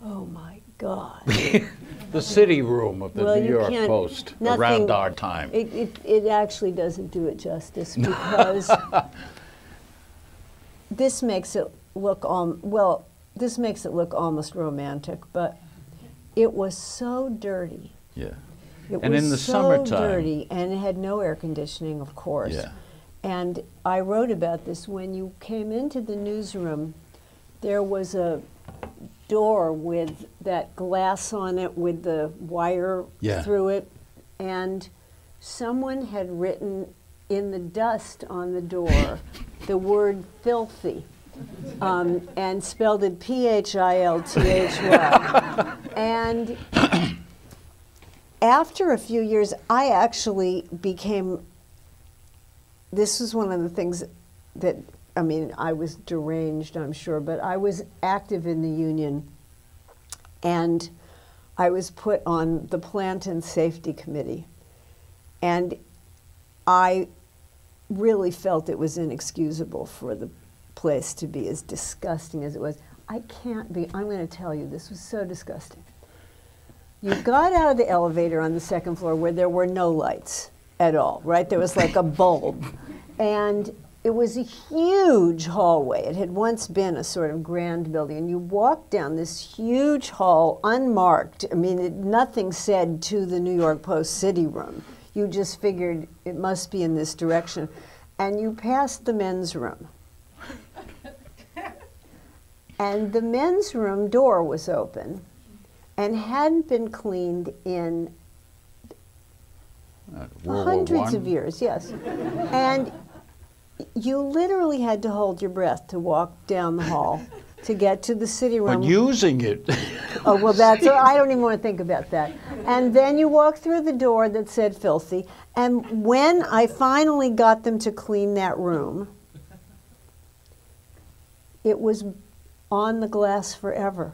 Oh my God. The city room of the Well, New you York can't- Post nothing- around our time. It actually doesn't do it justice because this makes it look well. This makes it look almost romantic, but it was so dirty. Yeah. It And was in the so summertime. dirty, and it had no air conditioning, of course. Yeah. And I wrote about this. When you came into the newsroom, there was a door with that glass on it with the wire Yeah. through it, and someone had written in the dust on the door the word filthy, and spelled it Philthy. And after a few years, I actually became, this was one of the things that, I mean, I was deranged, I'm sure, but I was active in the union, and I was put on the Plant and Safety Committee. And I really felt it was inexcusable for the place to be as disgusting as it was. I can't be, I'm going to tell you, this was so disgusting. You got out of the elevator on the second floor where there were no lights at all, right? There was like a bulb. And it was a huge hallway. It had once been a sort of grand building. And you walked down this huge hall, unmarked. I mean, nothing said to the New York Post city room. You just figured it must be in this direction. And you passed the men's room. And the men's room door was open and hadn't been cleaned in hundreds of years, yes. And you literally had to hold your breath to walk down the hall to get to the city room. But using it. Oh, well, that's, I don't even want to think about that. And then you walk through the door that said filthy. And when I finally got them to clean that room, it was on the glass forever.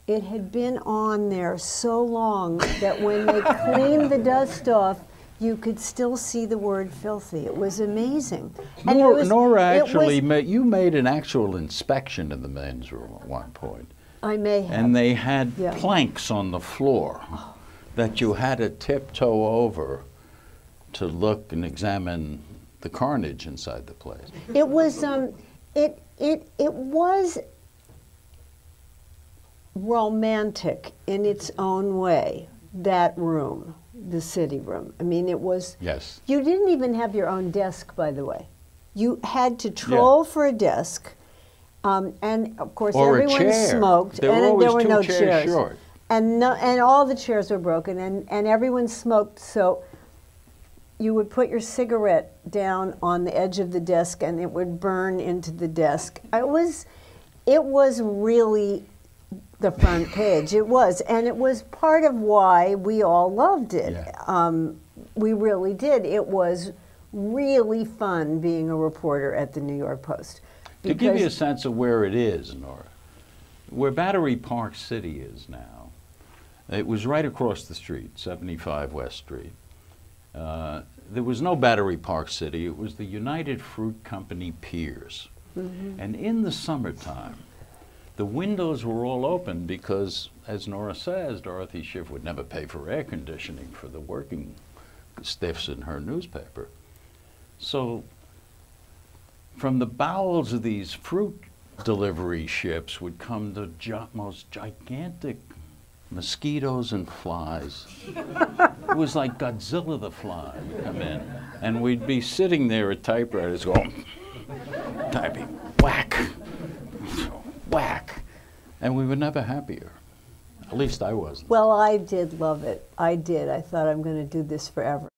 It had been on there so long that when they cleaned the dust off, you could still see the word filthy. It was amazing. And Norah actually, you made an actual inspection of the men's room at one point. I may have. And they had planks on the floor that you had to tiptoe over to look and examine the carnage inside the place. It was, it was romantic in its own way, that room, the city room. I mean, it was, yes. You didn't even have your own desk, by the way. You had to troll for a desk, and of course everyone smoked, and there were no chairs. Short. And all the chairs were broken, and everyone smoked, so you would put your cigarette down on the edge of the desk and it would burn into the desk. It was really the front page. It was, and it was part of why we all loved it. Yeah. We really did. It was really fun being a reporter at the New York Post. To give you a sense of where it is, Norah, where Battery Park City is now, it was right across the street, 75 West Street. There was no Battery Park City. It was the United Fruit Company Piers. Mm-hmm. And in the summertime, the windows were all open because, as Norah says, Dorothy Schiff would never pay for air conditioning for the working stiffs in her newspaper. So from the bowels of these fruit delivery ships would come the most gigantic mosquitoes and flies. It was like Godzilla the fly would come in. And we'd be sitting there at typewriters going, typing, whack, whack. And we were never happier. At least I wasn't. Well, I did love it. I did. I thought I'm going to do this forever.